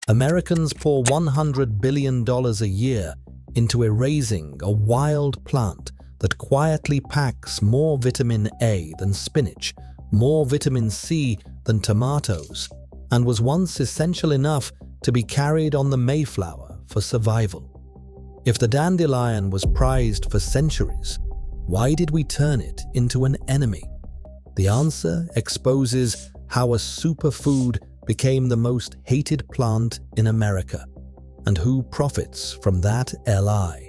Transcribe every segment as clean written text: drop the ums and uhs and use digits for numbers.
Americans pour $100 billion a year into erasing a wild plant that quietly packs more vitamin A than spinach, more vitamin C than tomatoes, and was once essential enough to be carried on the Mayflower for survival. If the dandelion was prized for centuries, why did we turn it into an enemy? The answer exposes how a superfood became the most hated plant in America, and who profits from that lie.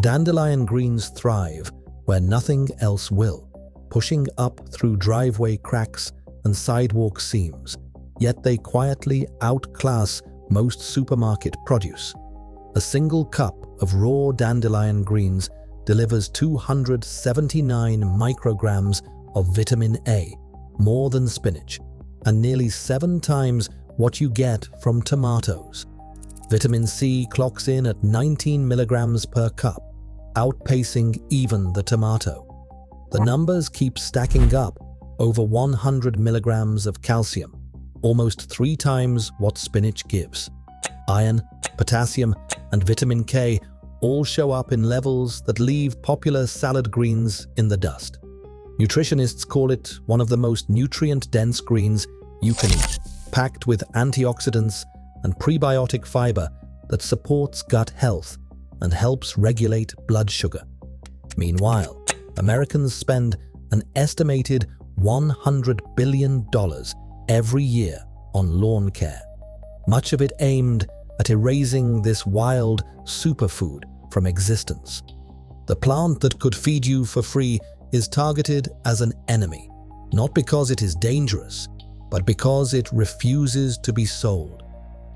Dandelion greens thrive where nothing else will, pushing up through driveway cracks and sidewalk seams, yet they quietly outclass most supermarket produce. A single cup of raw dandelion greens delivers 279 micrograms of vitamin A, more than spinach, and nearly 7 times what you get from tomatoes. Vitamin C clocks in at 19 milligrams per cup, outpacing even the tomato. The numbers keep stacking up: over 100 milligrams of calcium, almost 3 times what spinach gives. Iron, potassium, and vitamin K all show up in levels that leave popular salad greens in the dust. Nutritionists call it one of the most nutrient-dense greens you can eat, packed with antioxidants and prebiotic fiber that supports gut health and helps regulate blood sugar. Meanwhile, Americans spend an estimated $100 billion every year on lawn care, much of it aimed at erasing this wild superfood from existence. The plant that could feed you for free is targeted as an enemy, not because it is dangerous, but because it refuses to be sold.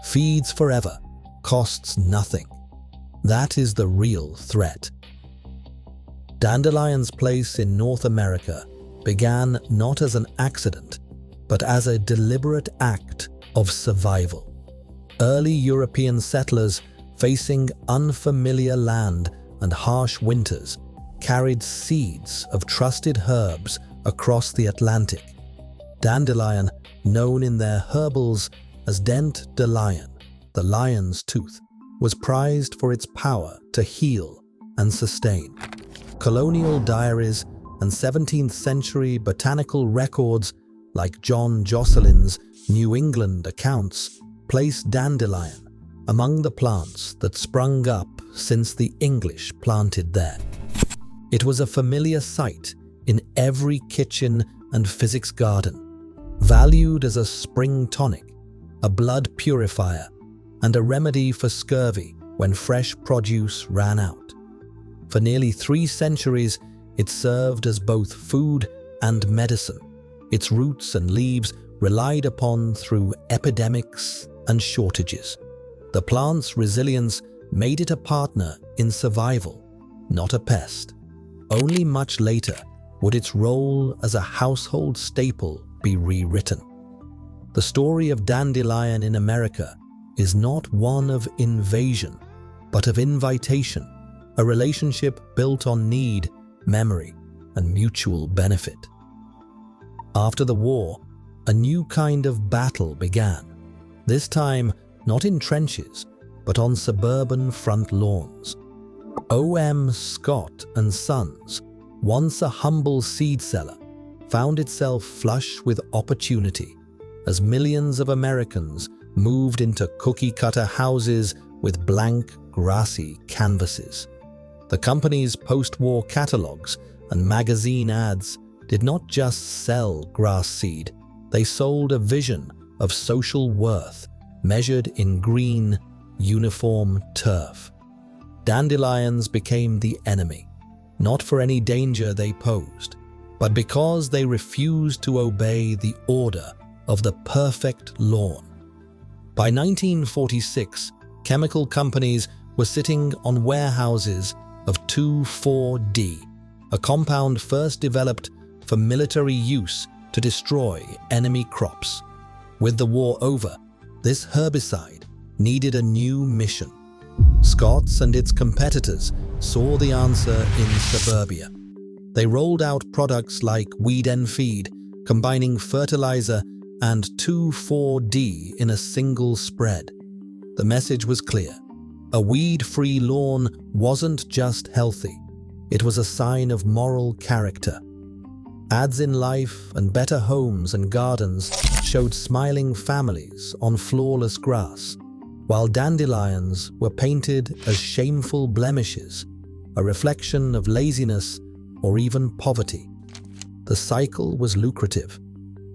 Feeds forever, costs nothing. That is the real threat. Dandelion's place in North America began not as an accident, but as a deliberate act of survival. Early European settlers, facing unfamiliar land and harsh winters, carried seeds of trusted herbs across the Atlantic. Dandelion, known in their herbals as Dandelion, the lion's tooth, was prized for its power to heal and sustain. Colonial diaries and 17th century botanical records like John Josselin's New England accounts place dandelion among the plants that sprung up since the English planted there. It was a familiar sight in every kitchen and physics garden, valued as a spring tonic, a blood purifier, and a remedy for scurvy when fresh produce ran out. For nearly 3 centuries, it served as both food and medicine, its roots and leaves relied upon through epidemics and shortages. The plant's resilience made it a partner in survival, not a pest. Only much later would its role as a household staple be rewritten. The story of dandelion in America is not one of invasion, but of invitation, a relationship built on need, memory, and mutual benefit. After the war, a new kind of battle began, this time not in trenches, but on suburban front lawns. O.M. Scott and Sons, once a humble seed seller, found itself flush with opportunity as millions of Americans moved into cookie-cutter houses with blank, grassy canvases. The company's post-war catalogs and magazine ads did not just sell grass seed, they sold a vision of social worth measured in green, uniform turf. Dandelions became the enemy, not for any danger they posed, but because they refused to obey the order of the perfect lawn. By 1946, chemical companies were sitting on warehouses of 2,4-D, a compound first developed for military use to destroy enemy crops. With the war over, this herbicide needed a new mission. Scott's and its competitors saw the answer in suburbia. They rolled out products like Weed and Feed, combining fertilizer and 2,4-D in a single spread. The message was clear. A weed-free lawn wasn't just healthy. It was a sign of moral character. Ads in Life and Better Homes and Gardens showed smiling families on flawless grass, while dandelions were painted as shameful blemishes, a reflection of laziness or even poverty. The cycle was lucrative.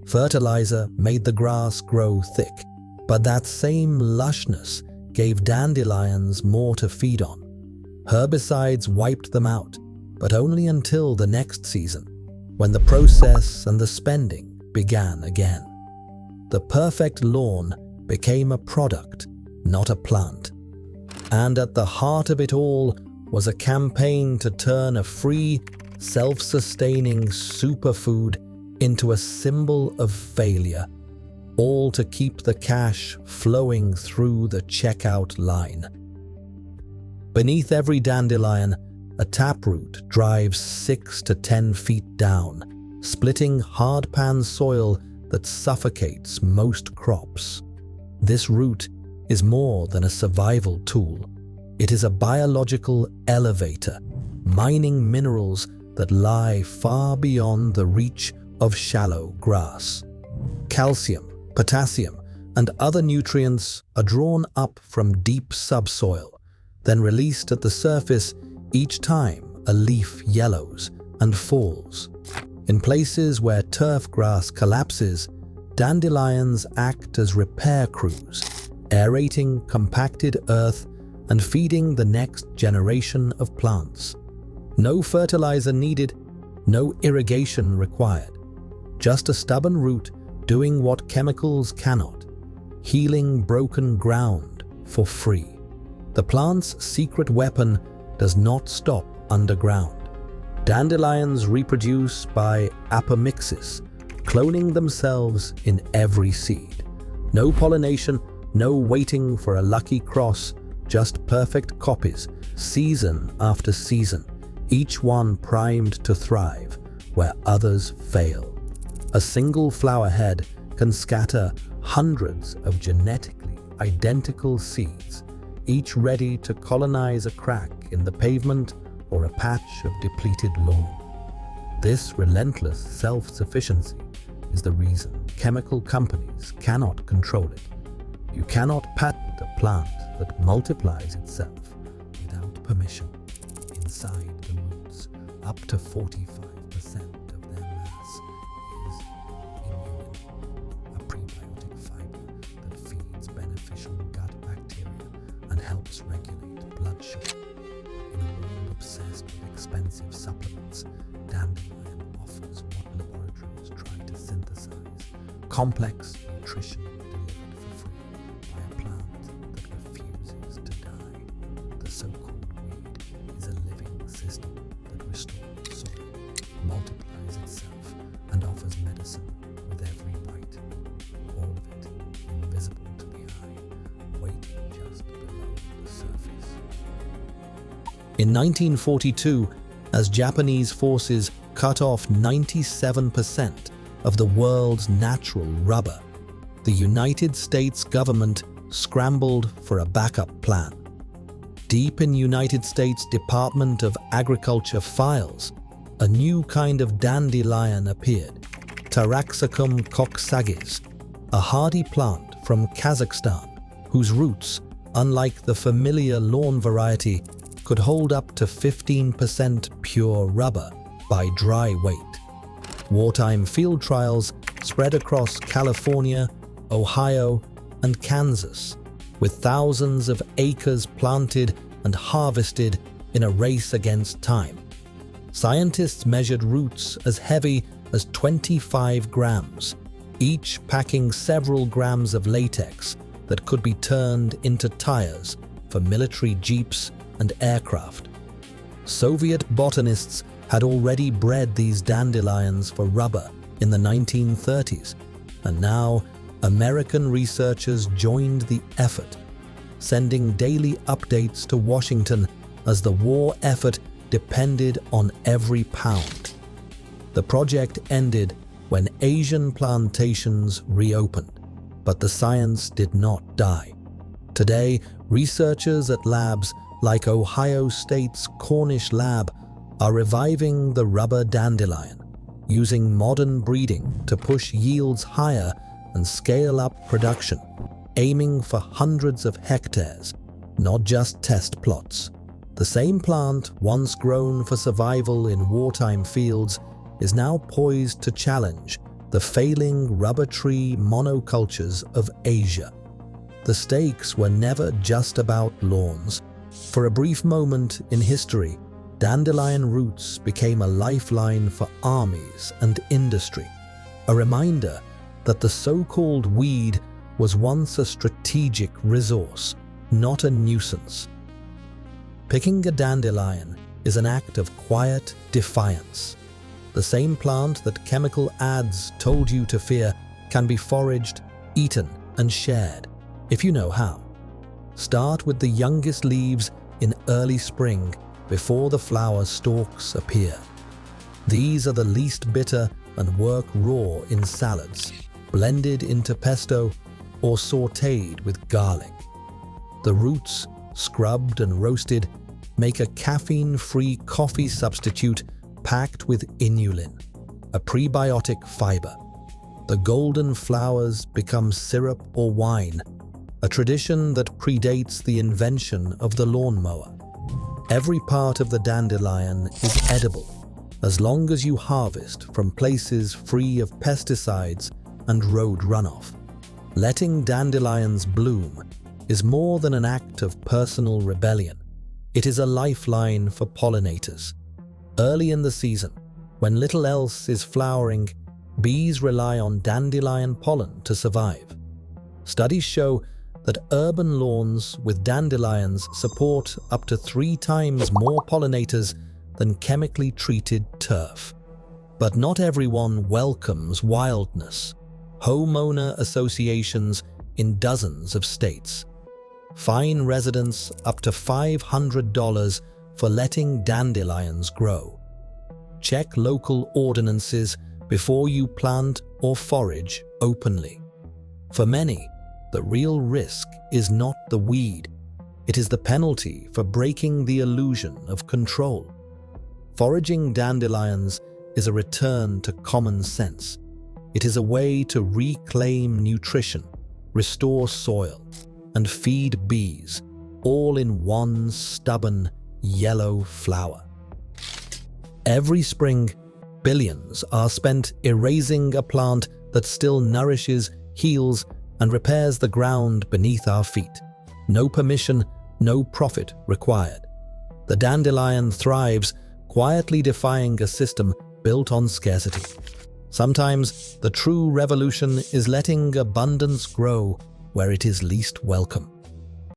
Fertilizer made the grass grow thick, but that same lushness gave dandelions more to feed on. Herbicides wiped them out, but only until the next season, when the process and the spending began again. The perfect lawn became a product, not a plant. And at the heart of it all was a campaign to turn a free, self-sustaining superfood into a symbol of failure, all to keep the cash flowing through the checkout line. Beneath every dandelion, a taproot drives 6 to 10 feet down, splitting hardpan soil that suffocates most crops. This root is more than a survival tool. It is a biological elevator, mining minerals that lie far beyond the reach of shallow grass. Calcium, potassium, and other nutrients are drawn up from deep subsoil, then released at the surface each time a leaf yellows and falls. In places where turf grass collapses, dandelions act as repair crews, aerating compacted earth and feeding the next generation of plants. No fertilizer needed, no irrigation required. Just a stubborn root doing what chemicals cannot, healing broken ground for free. The plant's secret weapon does not stop underground. Dandelions reproduce by apomixis, cloning themselves in every seed. No pollination, no waiting for a lucky cross, just perfect copies, season after season, each one primed to thrive where others fail. A single flower head can scatter hundreds of genetically identical seeds, each ready to colonize a crack in the pavement or a patch of depleted lawn. This relentless self-sufficiency is the reason chemical companies cannot control it. You cannot patent a plant that multiplies itself without permission. Inside the roots, up to 45% of their mass is inulin, a prebiotic fiber that feeds beneficial gut bacteria and helps regulate blood sugar. In a world obsessed with expensive supplements, Dandelion offers what laboratories try to synthesize: complex nutrition delivered for free by a plant that refuses to die. The so-called weed is a living system that restores soil, multiplies itself, and offers medicine with every bite. All of it invisible to the eye, waiting just below the surface. In 1942, as Japanese forces cut off 97% of the world's natural rubber, the United States government scrambled for a backup plan. Deep in United States Department of Agriculture files, a new kind of dandelion appeared, Taraxacum coxsages, a hardy plant from Kazakhstan, whose roots, unlike the familiar lawn variety, could hold up to 15% pure rubber by dry weight. Wartime field trials spread across California, Ohio, and Kansas, with thousands of acres planted and harvested in a race against time. Scientists measured roots as heavy as 25 grams, each packing several grams of latex that could be turned into tires for military jeeps and aircraft. Soviet botanists had already bred these dandelions for rubber in the 1930s, and now American researchers joined the effort, sending daily updates to Washington as the war effort depended on every pound. The project ended when Asian plantations reopened, but the science did not die. Today, researchers at labs like Ohio State's Cornish Lab are reviving the rubber dandelion, using modern breeding to push yields higher and scale up production, aiming for hundreds of hectares, not just test plots. The same plant, once grown for survival in wartime fields, is now poised to challenge the failing rubber tree monocultures of Asia. The stakes were never just about lawns. For a brief moment in history, dandelion roots became a lifeline for armies and industry, a reminder that the so-called weed was once a strategic resource, not a nuisance. Picking a dandelion is an act of quiet defiance. The same plant that chemical ads told you to fear can be foraged, eaten, and shared, if you know how. Start with the youngest leaves in early spring before the flower stalks appear. These are the least bitter and work raw in salads, blended into pesto, or sautéed with garlic. The roots, scrubbed and roasted, make a caffeine-free coffee substitute packed with inulin, a prebiotic fiber. The golden flowers become syrup or wine, a tradition that predates the invention of the lawnmower. Every part of the dandelion is edible, as long as you harvest from places free of pesticides and road runoff. Letting dandelions bloom is more than an act of personal rebellion. It is a lifeline for pollinators. Early in the season, when little else is flowering, bees rely on dandelion pollen to survive. Studies show that urban lawns with dandelions support up to 3 times more pollinators than chemically treated turf. But not everyone welcomes wildness. Homeowner associations in dozens of states fine residents up to $500 for letting dandelions grow. Check local ordinances before you plant or forage openly. For many, the real risk is not the weed. It is the penalty for breaking the illusion of control. Foraging dandelions is a return to common sense. It is a way to reclaim nutrition, restore soil, and feed bees, all in one stubborn yellow flower. Every spring, billions are spent erasing a plant that still nourishes, heals, and repairs the ground beneath our feet. No permission, no profit required. The dandelion thrives, quietly defying a system built on scarcity. Sometimes the true revolution is letting abundance grow where it is least welcome.